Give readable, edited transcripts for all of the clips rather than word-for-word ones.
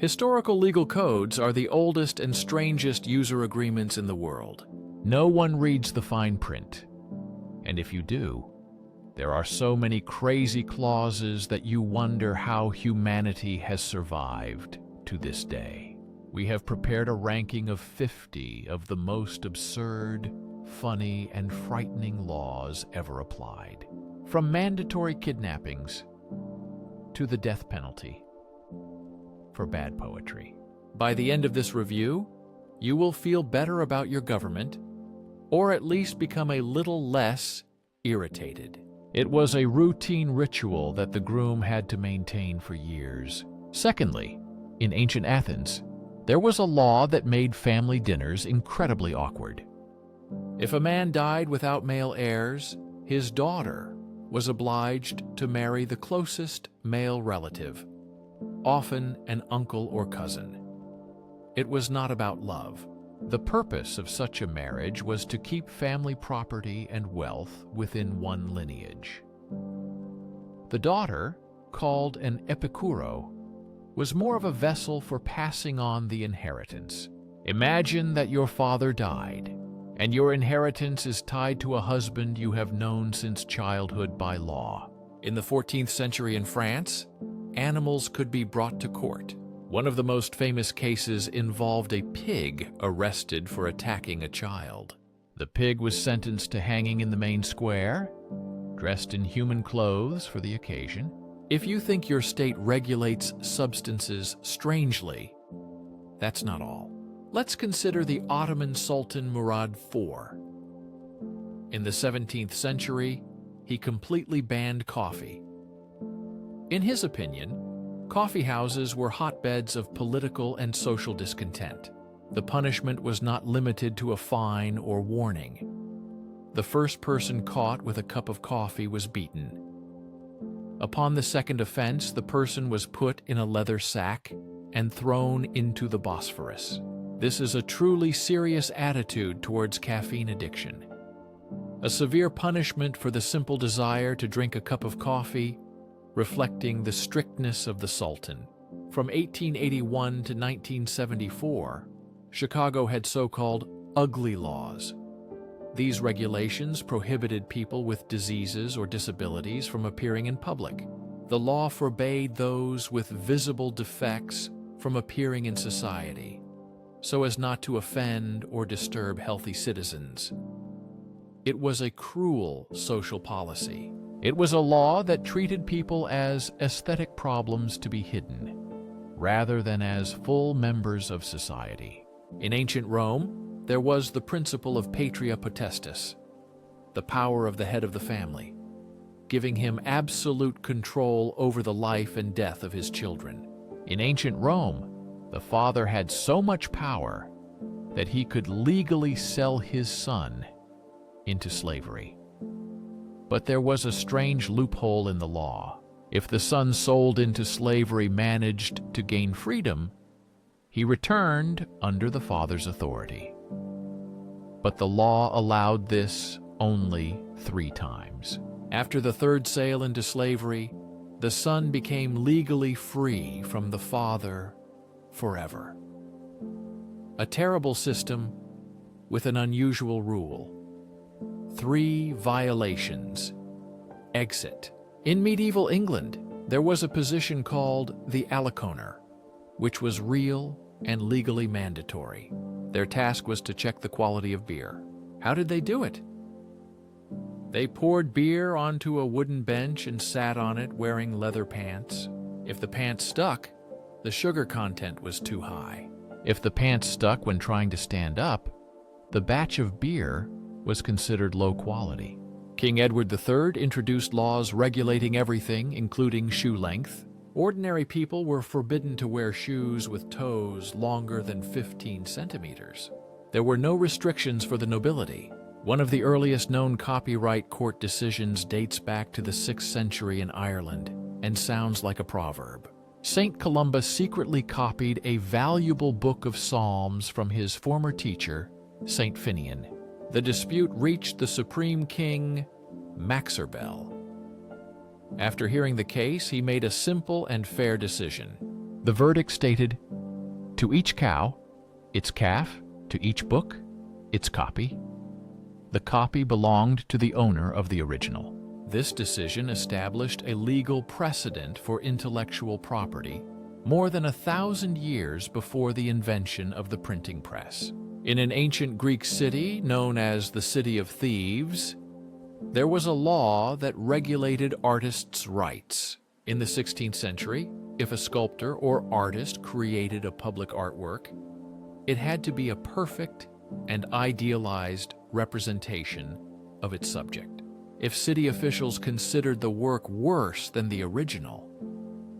Historical legal codes are the oldest and strangest user agreements in the world. No one reads the fine print. And if you do, there are so many crazy clauses that you wonder how humanity has survived to this day. We have prepared a ranking of 50 of the most absurd, funny, and frightening laws ever applied. From mandatory kidnappings to the death penalty for bad poetry. By the end of this review, you will feel better about your government, or at least become a little less irritated. It was a routine ritual that the groom had to maintain for years. Secondly, in ancient Athens, there was a law that made family dinners incredibly awkward. If a man died without male heirs, his daughter was obliged to marry the closest male relative, often an uncle or cousin. It was not about love. The purpose of such a marriage was to keep family property and wealth within one lineage. The daughter, called an epikuro, was more of a vessel for passing on the inheritance. Imagine that your father died, and your inheritance is tied to a husband you have known since childhood by law. In the 14th century in France, animals could be brought to court. One of the most famous cases involved a pig arrested for attacking a child. The pig was sentenced to hanging in the main square, dressed in human clothes for the occasion. If you think your state regulates substances strangely, that's not all. Let's consider the Ottoman Sultan Murad IV. In the 17th century, he completely banned coffee. In his opinion, coffee houses were hotbeds of political and social discontent. The punishment was not limited to a fine or warning. The first person caught with a cup of coffee was beaten. Upon the second offense, the person was put in a leather sack and thrown into the Bosphorus. This is a truly serious attitude towards caffeine addiction. A severe punishment for the simple desire to drink a cup of coffee, reflecting the strictness of the Sultan. From 1881 to 1974, Chicago had so-called ugly laws. These regulations prohibited people with diseases or disabilities from appearing in public. The law forbade those with visible defects from appearing in society, so as not to offend or disturb healthy citizens. It was a cruel social policy. It was a law that treated people as aesthetic problems to be hidden, rather than as full members of society. In ancient Rome, there was the principle of patria potestas, the power of the head of the family, giving him absolute control over the life and death of his children. In ancient Rome, the father had so much power that he could legally sell his son into slavery. But there was a strange loophole in the law. If the son sold into slavery managed to gain freedom, he returned under the father's authority. But the law allowed this only 3 times. After the third sale into slavery, the son became legally free from the father forever. A terrible system with an unusual rule. 3 violations. Exit. In medieval England, there was a position called the aliconer, which was real and legally mandatory. Their task was to check the quality of beer. How did they do it? They poured beer onto a wooden bench and sat on it wearing leather pants. If the pants stuck, the sugar content was too high. If the pants stuck when trying to stand up, the batch of beer was considered low quality. King Edward III introduced laws regulating everything, including shoe length. Ordinary people were forbidden to wear shoes with toes longer than 15 centimeters. There were no restrictions for the nobility. One of the earliest known copyright court decisions dates back to the 6th century in Ireland and sounds like a proverb. Saint Columba secretly copied a valuable book of Psalms from his former teacher, Saint Finian. The dispute reached the Supreme King, Maxerbel. After hearing the case, he made a simple and fair decision. The verdict stated, To each cow, its calf; to each book, its copy. The copy belonged to the owner of the original. This decision established a legal precedent for intellectual property more than 1,000 years before the invention of the printing press. In an ancient Greek city known as the City of Thieves, there was a law that regulated artists' rights. In the 16th century, if a sculptor or artist created a public artwork, it had to be a perfect and idealized representation of its subject. If city officials considered the work worse than the original,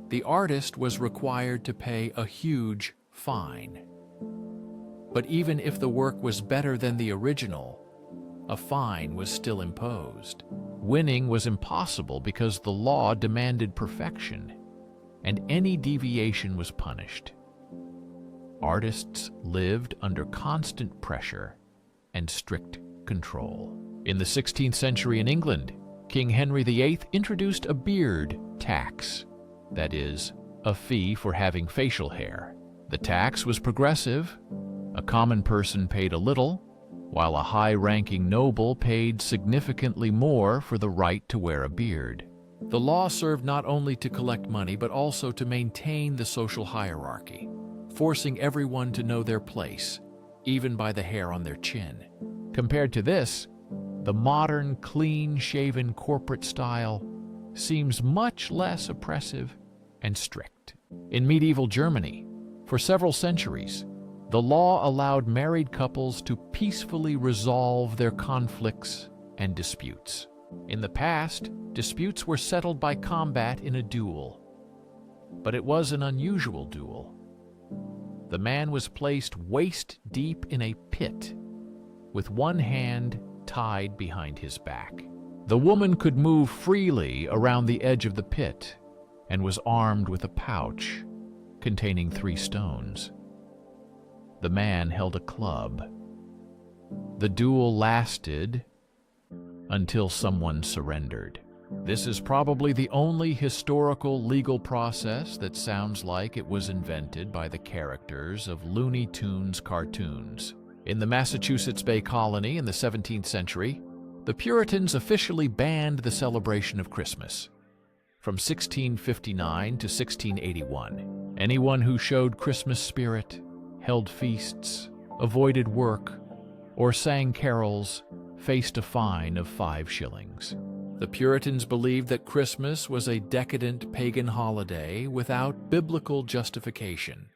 the artist was required to pay a huge fine. But even if the work was better than the original, a fine was still imposed. Winning was impossible because the law demanded perfection, and any deviation was punished. Artists lived under constant pressure and strict control. In the 16th century in England, King Henry VIII introduced a beard tax, that is, a fee for having facial hair. The tax was progressive. A common person paid a little, while a high-ranking noble paid significantly more for the right to wear a beard. The law served not only to collect money but also to maintain the social hierarchy, forcing everyone to know their place, even by the hair on their chin. Compared to this, the modern, clean-shaven corporate style seems much less oppressive and strict. In medieval Germany, for several centuries, the law allowed married couples to peacefully resolve their conflicts and disputes. In the past, disputes were settled by combat in a duel, but it was an unusual duel. The man was placed waist-deep in a pit, with one hand tied behind his back. The woman could move freely around the edge of the pit and was armed with a pouch containing 3 stones. The man held a club. The duel lasted until someone surrendered. This is probably the only historical legal process that sounds like it was invented by the characters of Looney Tunes cartoons. In the Massachusetts Bay Colony in the 17th century, the Puritans officially banned the celebration of Christmas. From 1659 to 1681, anyone who showed Christmas spirit, held feasts, avoided work, or sang carols faced a fine of 5 shillings. The Puritans believed that Christmas was a decadent pagan holiday without biblical justification.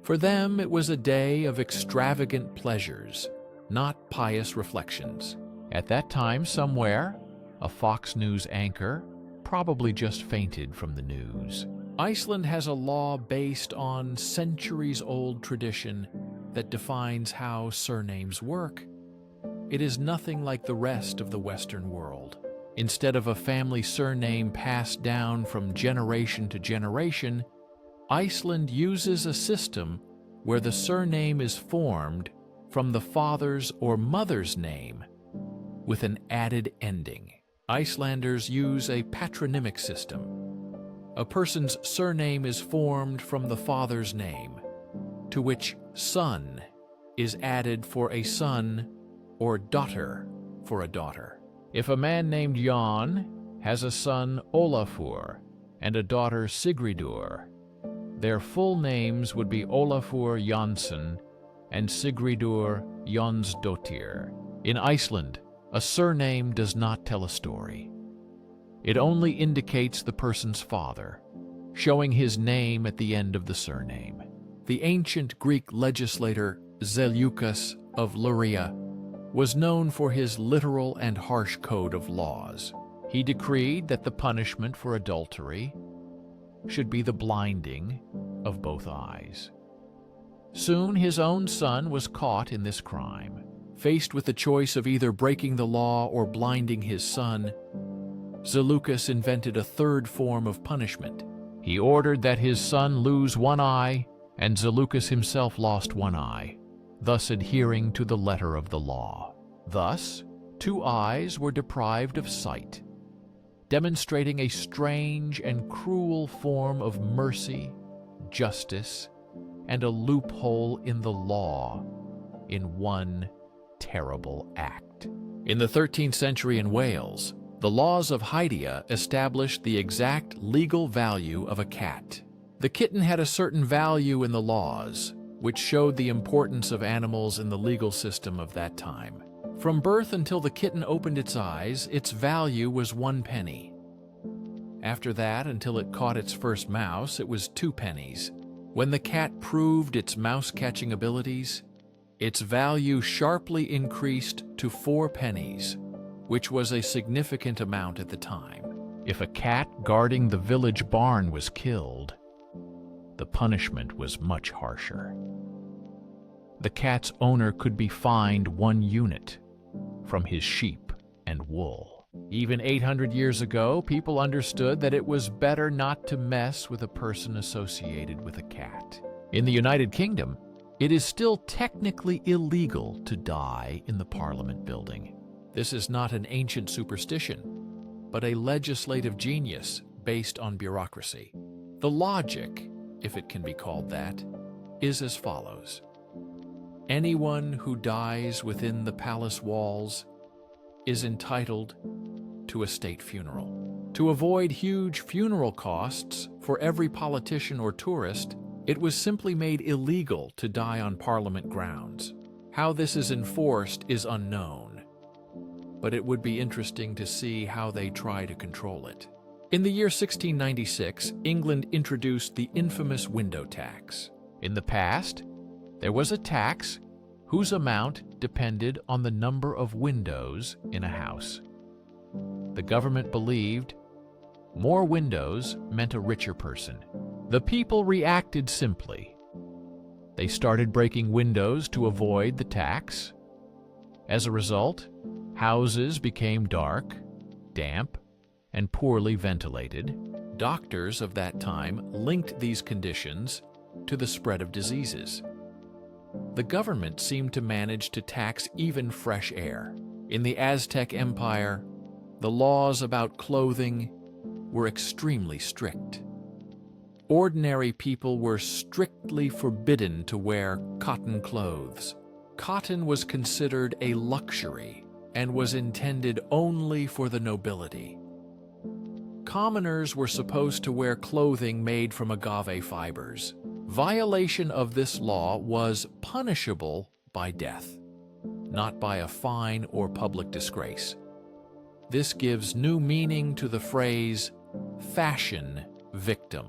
For them, it was a day of extravagant pleasures, not pious reflections. At that time, somewhere, a Fox News anchor probably just fainted from the news. Iceland has a law based on centuries-old tradition that defines how surnames work. It is nothing like the rest of the Western world. Instead of a family surname passed down from generation to generation, Iceland uses a system where the surname is formed from the father's or mother's name with an added ending. Icelanders use a patronymic system. A person's surname is formed from the father's name, to which son is added for a son or daughter for a daughter. If a man named Jan has a son Olafur and a daughter Sigridur, their full names would be Olafur Jansson and Sigridur Jonsdottir. In Iceland, a surname does not tell a story. It only indicates the person's father, showing his name at the end of the surname. The ancient Greek legislator Zeleucus of Luria was known for his literal and harsh code of laws. He decreed that the punishment for adultery should be the blinding of both eyes. Soon his own son was caught in this crime. Faced with the choice of either breaking the law or blinding his son, Zeleucus invented a third form of punishment. He ordered that his son lose one eye, and Zeleucus himself lost one eye, thus adhering to the letter of the law. Thus, 2 eyes were deprived of sight, demonstrating a strange and cruel form of mercy, justice, and a loophole in the law in one terrible act. In the 13th century in Wales, the laws of Hydia established the exact legal value of a cat. The kitten had a certain value in the laws, which showed the importance of animals in the legal system of that time. From birth until the kitten opened its eyes, its value was 1 penny. After that, until it caught its first mouse, it was 2 pennies. When the cat proved its mouse-catching abilities, its value sharply increased to 4 pennies, which was a significant amount at the time. If a cat guarding the village barn was killed, the punishment was much harsher. The cat's owner could be fined 1 unit from his sheep and wool. Even 800 years ago, people understood that it was better not to mess with a person associated with a cat. In the United Kingdom, it is still technically illegal to die in the Parliament building. This is not an ancient superstition, but a legislative genius based on bureaucracy. The logic, if it can be called that, is as follows. Anyone who dies within the palace walls is entitled to a state funeral. To avoid huge funeral costs for every politician or tourist, it was simply made illegal to die on Parliament grounds. How this is enforced is unknown, but it would be interesting to see how they try to control it. In the year 1696, England introduced the infamous window tax. In the past, there was a tax whose amount depended on the number of windows in a house. The government believed more windows meant a richer person. The people reacted simply. They started breaking windows to avoid the tax. As a result, houses became dark, damp, and poorly ventilated. Doctors of that time linked these conditions to the spread of diseases. The government seemed to manage to tax even fresh air. In the Aztec Empire, the laws about clothing were extremely strict. Ordinary people were strictly forbidden to wear cotton clothes. Cotton was considered a luxury and was intended only for the nobility. Commoners were supposed to wear clothing made from agave fibers. Violation of this law was punishable by death, not by a fine or public disgrace. This gives new meaning to the phrase fashion victim.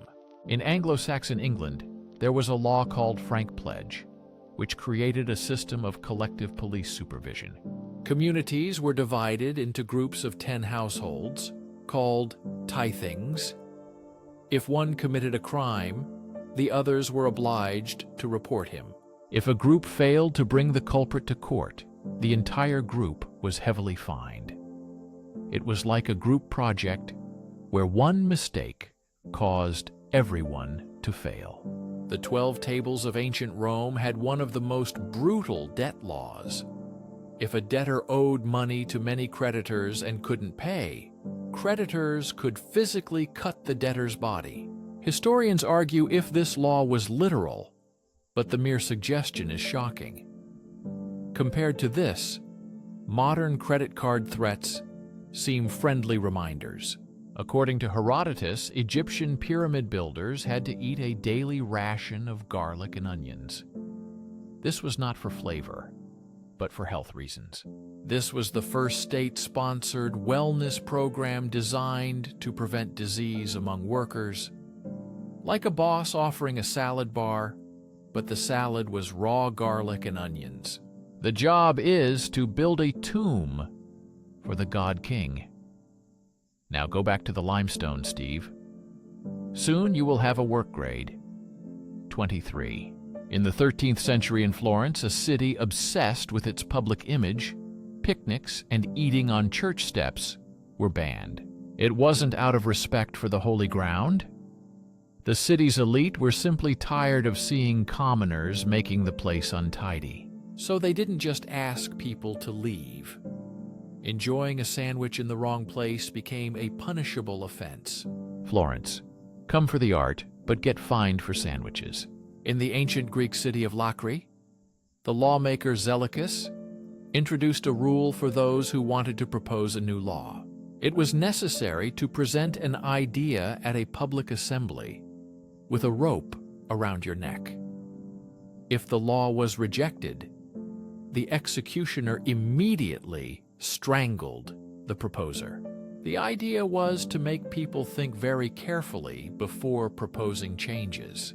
In Anglo-Saxon England, there was a law called Frank Pledge, which created a system of collective police supervision. Communities were divided into groups of 10 households, called tithings. If one committed a crime, the others were obliged to report him. If a group failed to bring the culprit to court, the entire group was heavily fined. It was like a group project where one mistake caused everyone to fail. The 12 Tables of ancient Rome had one of the most brutal debt laws. If a debtor owed money to many creditors and couldn't pay, creditors could physically cut the debtor's body. Historians argue if this law was literal, but the mere suggestion is shocking. Compared to this, modern credit card threats seem friendly reminders. According to Herodotus, Egyptian pyramid builders had to eat a daily ration of garlic and onions. This was not for flavor, but for health reasons. This was the first state-sponsored wellness program designed to prevent disease among workers. Like a boss offering a salad bar, but the salad was raw garlic and onions. The job is to build a tomb for the god king. Now go back to the limestone, Steve. Soon you will have a work grade. 23. In the 13th century in Florence, a city obsessed with its public image, picnics and eating on church steps were banned. It wasn't out of respect for the holy ground. The city's elite were simply tired of seeing commoners making the place untidy. So they didn't just ask people to leave. Enjoying a sandwich in the wrong place became a punishable offense. Florence, come for the art, but get fined for sandwiches. In the ancient Greek city of Lacri, the lawmaker Zeleucus introduced a rule for those who wanted to propose a new law. It was necessary to present an idea at a public assembly with a rope around your neck. If the law was rejected, the executioner immediately strangled the proposer. The idea was to make people think very carefully before proposing changes.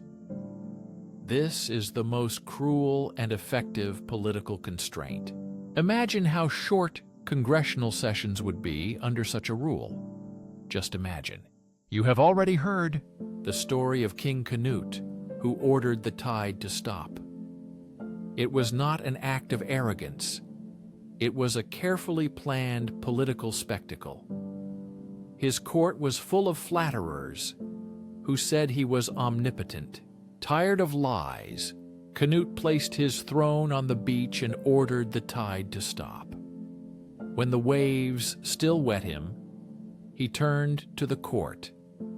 This is the most cruel and effective political constraint. Imagine how short congressional sessions would be under such a rule. Just imagine. You have already heard the story of King Canute, who ordered the tide to stop. It was not an act of arrogance. It was a carefully planned political spectacle. His court was full of flatterers who said he was omnipotent. Tired of lies, Canute placed his throne on the beach and ordered the tide to stop. When the waves still wet him, he turned to the court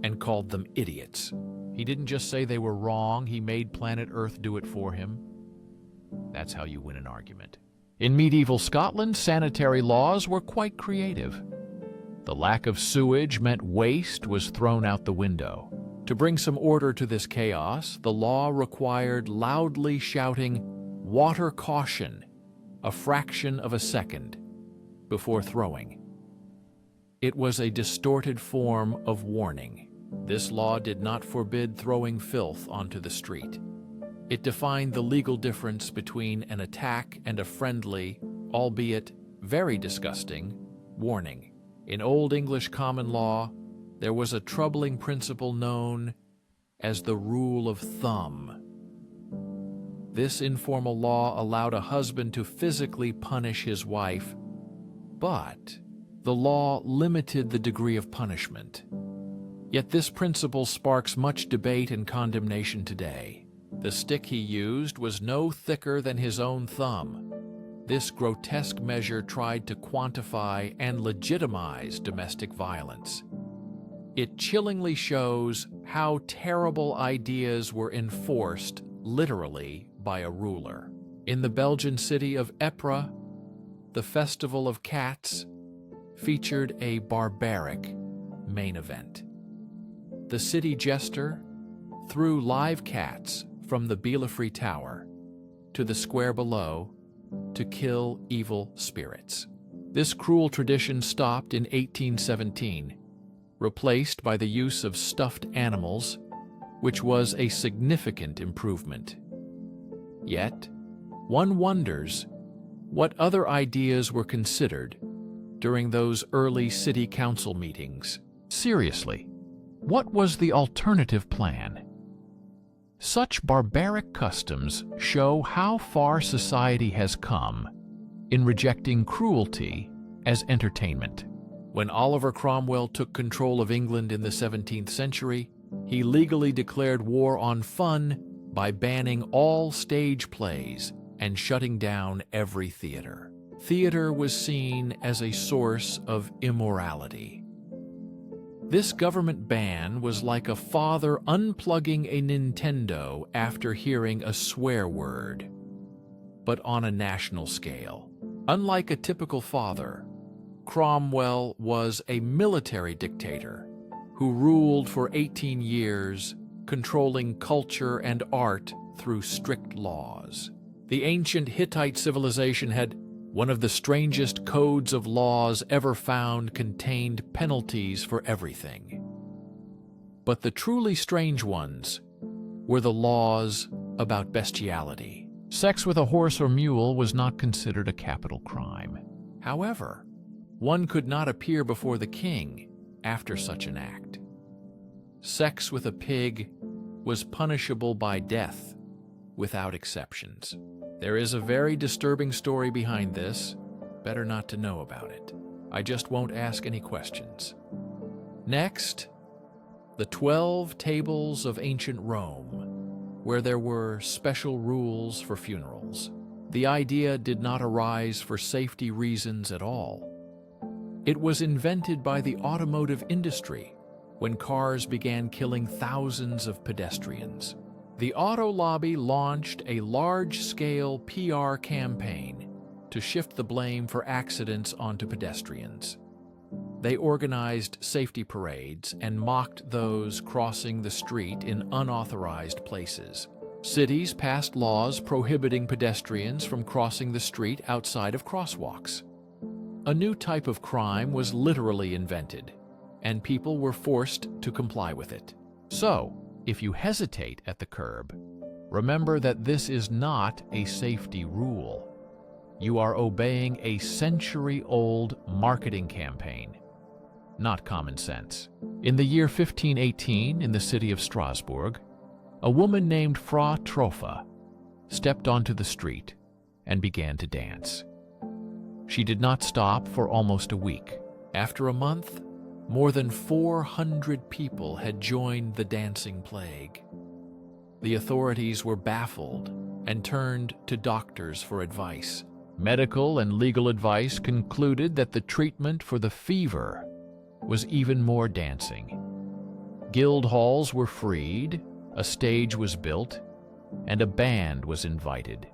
and called them idiots. He didn't just say they were wrong, he made planet Earth do it for him. That's how you win an argument. In medieval Scotland, sanitary laws were quite creative. The lack of sewage meant waste was thrown out the window. To bring some order to this chaos, the law required loudly shouting, "Water caution," a fraction of a second before throwing. It was a distorted form of warning. This law did not forbid throwing filth onto the street. It defined the legal difference between an attack and a friendly, albeit very disgusting, warning. In Old English common law, there was a troubling principle known as the rule of thumb. This informal law allowed a husband to physically punish his wife, but the law limited the degree of punishment. Yet this principle sparks much debate and condemnation today. The stick he used was no thicker than his own thumb. This grotesque measure tried to quantify and legitimize domestic violence. It chillingly shows how terrible ideas were enforced literally by a ruler. In the Belgian city of Ypres, the Festival of Cats featured a barbaric main event. The city jester threw live cats from the Bielefeld Tower to the square below to kill evil spirits. This cruel tradition stopped in 1817, replaced by the use of stuffed animals, which was a significant improvement. Yet, one wonders what other ideas were considered during those early city council meetings. Seriously, what was the alternative plan? Such barbaric customs show how far society has come in rejecting cruelty as entertainment. When Oliver Cromwell took control of England in the 17th century, he legally declared war on fun by banning all stage plays and shutting down every theater. Theater was seen as a source of immorality. This government ban was like a father unplugging a Nintendo after hearing a swear word, but on a national scale. Unlike a typical father, Cromwell was a military dictator who ruled for 18 years, controlling culture and art through strict laws. The ancient Hittite civilization had one of the strangest codes of laws ever found, contained penalties for everything. But the truly strange ones were the laws about bestiality. Sex with a horse or mule was not considered a capital crime. However, one could not appear before the king after such an act. Sex with a pig was punishable by death without exceptions. There is a very disturbing story behind this. Better not to know about it. I just won't ask any questions. Next, the 12 tables of ancient Rome, where there were special rules for funerals. The idea did not arise for safety reasons at all. It was invented by the automotive industry when cars began killing thousands of pedestrians. The auto lobby launched a large-scale PR campaign to shift the blame for accidents onto pedestrians. They organized safety parades and mocked those crossing the street in unauthorized places. Cities passed laws prohibiting pedestrians from crossing the street outside of crosswalks. A new type of crime was literally invented, and people were forced to comply with it. So, if you hesitate at the curb, remember that this is not a safety rule. You are obeying a century-old marketing campaign, not common sense. In the year 1518, in the city of Strasbourg, a woman named Frau Tropfa stepped onto the street and began to dance. She did not stop for almost a week. After a month, more than 400 people had joined the dancing plague. The authorities were baffled and turned to doctors for advice. Medical and legal advice concluded that the treatment for the fever was even more dancing. Guild halls were freed, a stage was built, and a band was invited.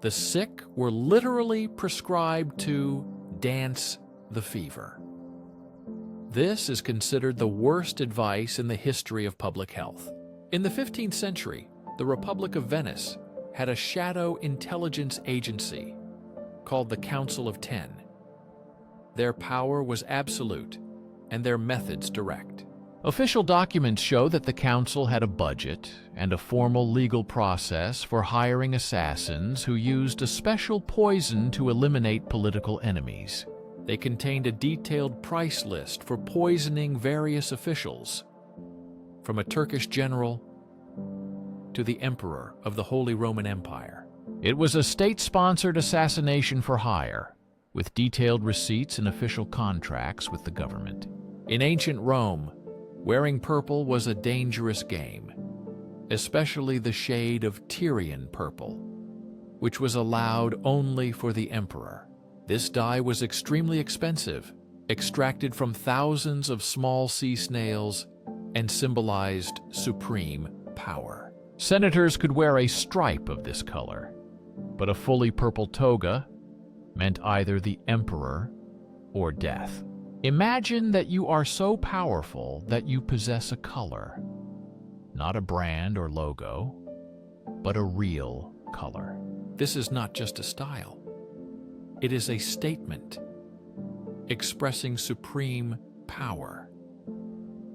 The sick were literally prescribed to dance the fever. This is considered the worst advice in the history of public health. In the 15th century, the Republic of Venice had a shadow intelligence agency called the Council of Ten. Their power was absolute and their methods direct. Official documents show that the council had a budget and a formal legal process for hiring assassins who used a special poison to eliminate political enemies. They contained a detailed price list for poisoning various officials, from a Turkish general to the emperor of the Holy Roman Empire. It was a state-sponsored assassination for hire, with detailed receipts and official contracts with the government. In ancient Rome, wearing purple was a dangerous game, especially the shade of Tyrian purple, which was allowed only for the emperor. This dye was extremely expensive, extracted from thousands of small sea snails, and symbolized supreme power. Senators could wear a stripe of this color, but a fully purple toga meant either the emperor or death. Imagine that you are so powerful that you possess a color, not a brand or logo, but a real color. This is not just a style. It is a statement expressing supreme power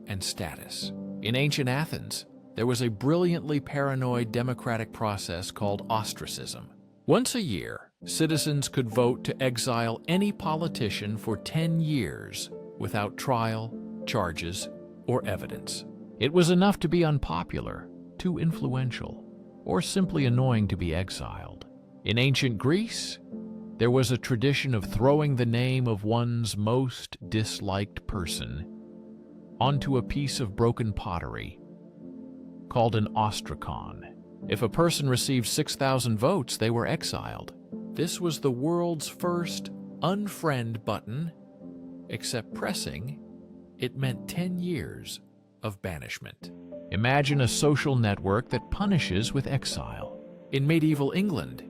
and status. In ancient Athens, there was a brilliantly paranoid democratic process called ostracism. Once a year, citizens could vote to exile any politician for 10 years without trial, charges, or evidence. It was enough to be unpopular, too influential, or simply annoying to be exiled. In ancient Greece, there was a tradition of throwing the name of one's most disliked person onto a piece of broken pottery called an ostracon. If a person received 6,000 votes, they were exiled. This was the world's first unfriend button, except pressing it meant 10 years of banishment. Imagine a social network that punishes with exile. In medieval England,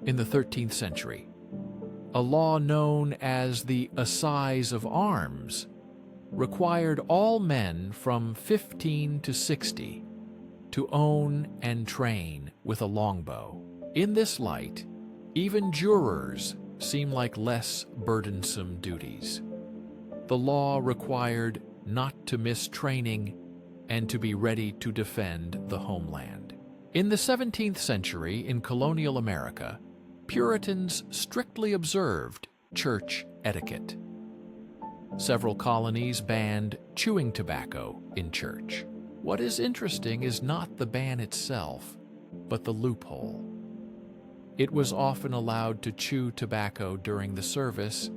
in the 13th century, a law known as the Assize of Arms required all men from 15 to 60 to own and train with a longbow. In this light, even jurors seem like less burdensome duties. The law required not to miss training and to be ready to defend the homeland. In the 17th century, in colonial America, Puritans strictly observed church etiquette. Several colonies banned chewing tobacco in church. What is interesting is not the ban itself, but the loophole. It was often allowed to chew tobacco during the service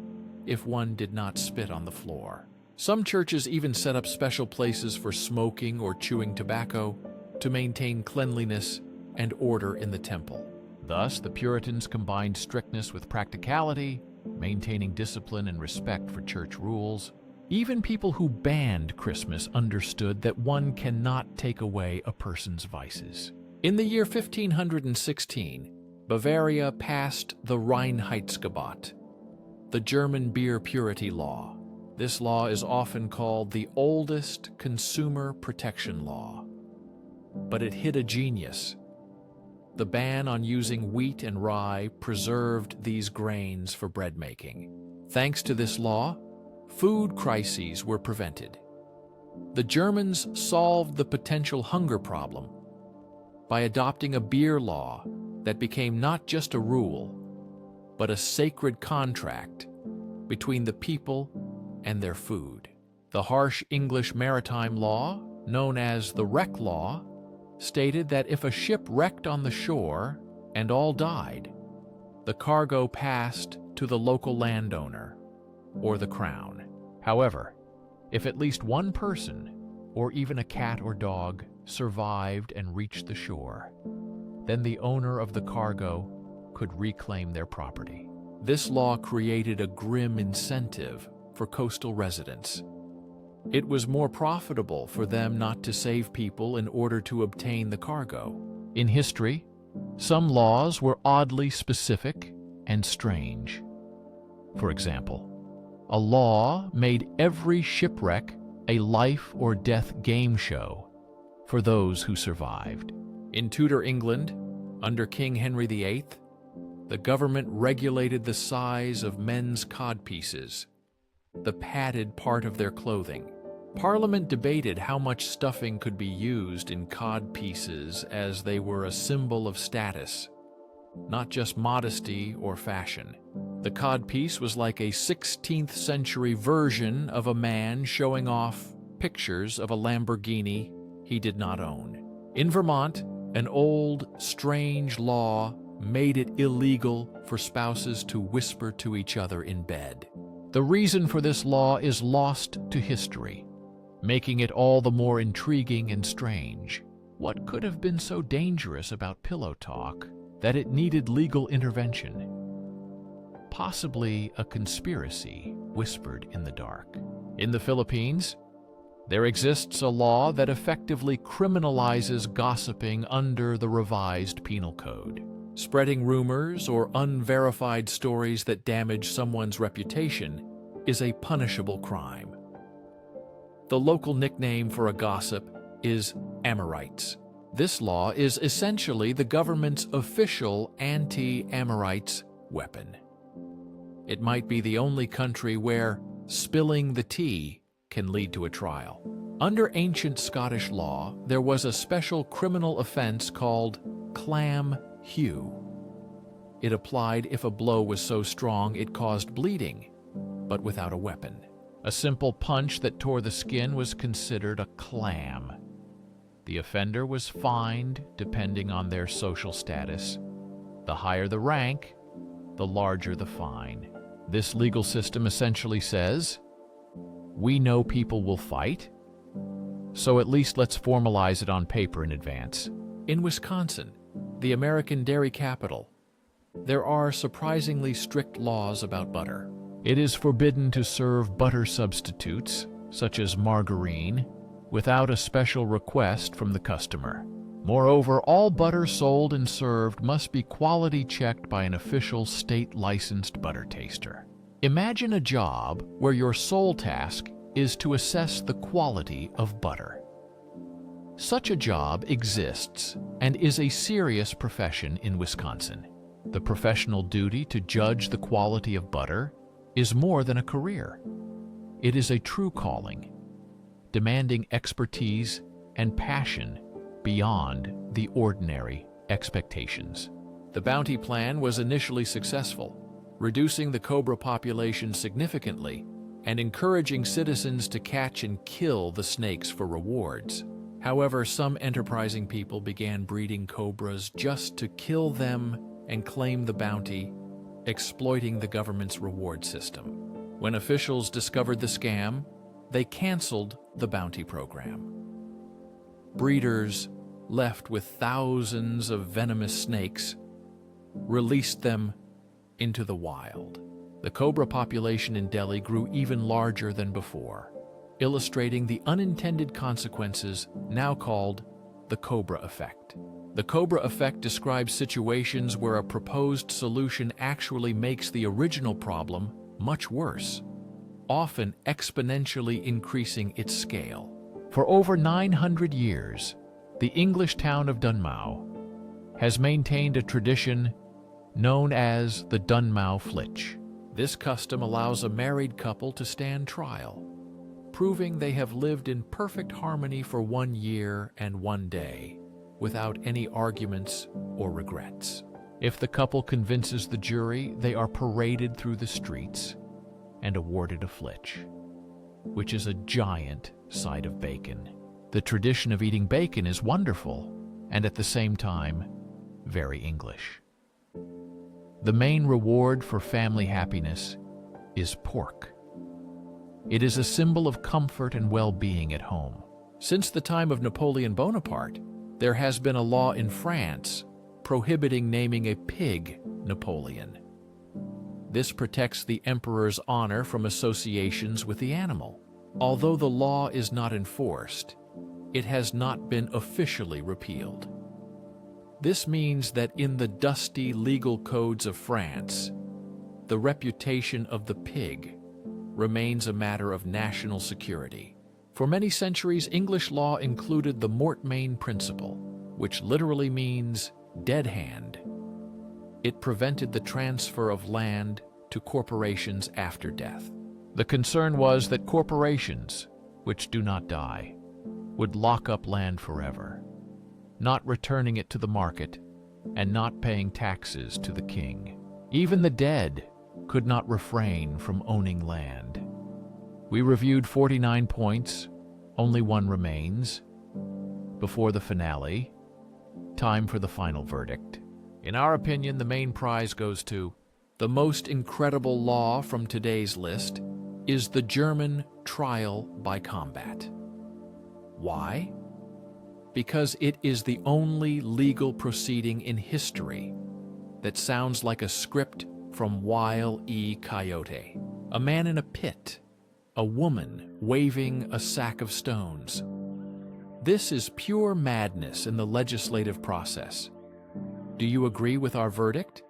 if one did not spit on the floor. Some churches even set up special places for smoking or chewing tobacco to maintain cleanliness and order in the temple. Thus, the Puritans combined strictness with practicality, maintaining discipline and respect for church rules. Even people who banned Christmas understood that one cannot take away a person's vices. In the year 1516, Bavaria passed the Reinheitsgebot, the German beer purity law. This law is often called the oldest consumer protection law. But it hid a genius. The ban on using wheat and rye preserved these grains for bread making. Thanks to this law, food crises were prevented. The Germans solved the potential hunger problem by adopting a beer law that became not just a rule, but a sacred contract between the people and their food. The harsh English maritime law, known as the Wreck Law, stated that if a ship wrecked on the shore and all died, the cargo passed to the local landowner or the crown. However, if at least one person, or even a cat or dog, survived and reached the shore, then the owner of the cargo could reclaim their property. This law created a grim incentive for coastal residents. It was more profitable for them not to save people in order to obtain the cargo. In history, some laws were oddly specific and strange. For example, a law made every shipwreck a life or death game show for those who survived. In Tudor England, under King Henry VIII, the government regulated the size of men's codpieces, the padded part of their clothing. Parliament debated how much stuffing could be used in codpieces, as they were a symbol of status, not just modesty or fashion. The codpiece was like a 16th century version of a man showing off pictures of a Lamborghini he did not own. In Vermont, an old, strange law made it illegal for spouses to whisper to each other in bed. The reason for this law is lost to history, making it all the more intriguing and strange. What could have been so dangerous about pillow talk that it needed legal intervention? Possibly a conspiracy whispered in the dark. In the Philippines, there exists a law that effectively criminalizes gossiping under the revised penal code. Spreading rumors or unverified stories that damage someone's reputation is a punishable crime. The local nickname for a gossip is Amorites. This law is essentially the government's official anti-Amorites weapon. It might be the only country where spilling the tea can lead to a trial. Under ancient Scottish law, there was a special criminal offense called clam hew. It applied if a blow was so strong it caused bleeding, but without a weapon. A simple punch that tore the skin was considered a clam. The offender was fined depending on their social status. The higher the rank, the larger the fine. This legal system essentially says, we know people will fight, so at least let's formalize it on paper in advance. In Wisconsin, the American dairy capital, there are surprisingly strict laws about butter. It is forbidden to serve butter substitutes, such as margarine, without a special request from the customer. Moreover, all butter sold and served must be quality checked by an official state-licensed butter taster. Imagine a job where your sole task is to assess the quality of butter. Such a job exists and is a serious profession in Wisconsin. The professional duty to judge the quality of butter is more than a career. It is a true calling, demanding expertise and passion beyond the ordinary expectations. The bounty plan was initially successful, reducing the cobra population significantly and encouraging citizens to catch and kill the snakes for rewards. However, some enterprising people began breeding cobras just to kill them and claim the bounty, exploiting the government's reward system. When officials discovered the scam, they canceled the bounty program. Breeders, left with thousands of venomous snakes, released them into the wild. The cobra population in Delhi grew even larger than before, illustrating the unintended consequences now called the cobra effect. The Cobra effect describes situations where a proposed solution actually makes the original problem much worse, often exponentially increasing its scale. For over 900 years, the English town of Dunmow has maintained a tradition known as the Dunmow Flitch. This custom allows a married couple to stand trial, proving they have lived in perfect harmony for 1 year and 1 day, without any arguments or regrets. If the couple convinces the jury, they are paraded through the streets and awarded a flitch, which is a giant side of bacon. The tradition of eating bacon is wonderful and at the same time very English. The main reward for family happiness is pork. It is a symbol of comfort and well-being at home. Since the time of Napoleon Bonaparte, there has been a law in France prohibiting naming a pig Napoleon. This protects the emperor's honor from associations with the animal. Although the law is not enforced, it has not been officially repealed. This means that in the dusty legal codes of France, the reputation of the pig remains a matter of national security. For many centuries, English law included the mortmain principle, which literally means dead hand. It prevented the transfer of land to corporations after death. The concern was that corporations, which do not die, would lock up land forever, not returning it to the market and not paying taxes to the king. Even the dead could not refrain from owning land. We reviewed 49 points, only one remains. Before the finale, time for the final verdict. In our opinion, the main prize goes to the most incredible law from today's list is the German trial by combat. Why? Because it is the only legal proceeding in history that sounds like a script from Wile E. Coyote. A man in a pit, a woman waving a sack of stones. This is pure madness in the legislative process. Do you agree with our verdict?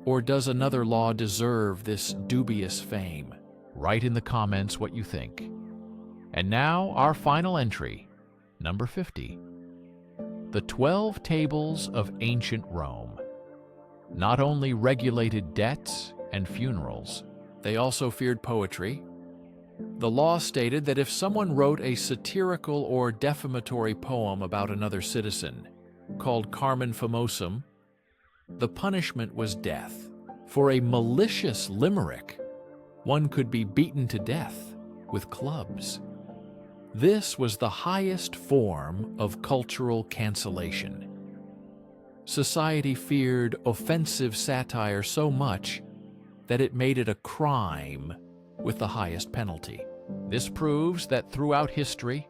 Or does another law deserve this dubious fame? Write in the comments what you think. And now, our final entry, number 50. The 12 Tables of Ancient Rome not only regulated debts and funerals, they also feared poetry. The law stated that if someone wrote a satirical or defamatory poem about another citizen, called Carmen Famosum, the punishment was death. For a malicious limerick, one could be beaten to death with clubs. This was the highest form of cultural cancellation. Society feared offensive satire so much that it made it a crime with the highest penalty. This proves that throughout history,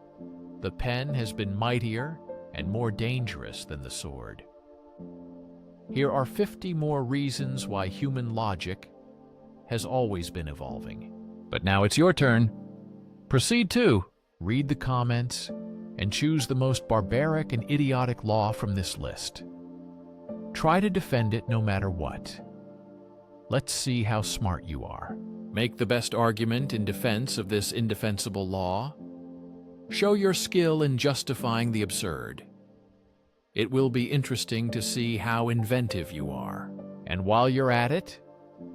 the pen has been mightier and more dangerous than the sword. Here are 50 more reasons why human logic has always been evolving. But now it's your turn. Proceed to read the comments and choose the most barbaric and idiotic law from this list. Try to defend it no matter what. Let's see how smart you are. Make the best argument in defense of this indefensible law. Show your skill in justifying the absurd. It will be interesting to see how inventive you are. And while you're at it,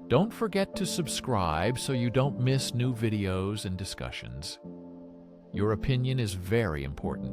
don't forget to subscribe so you don't miss new videos and discussions. Your opinion is very important.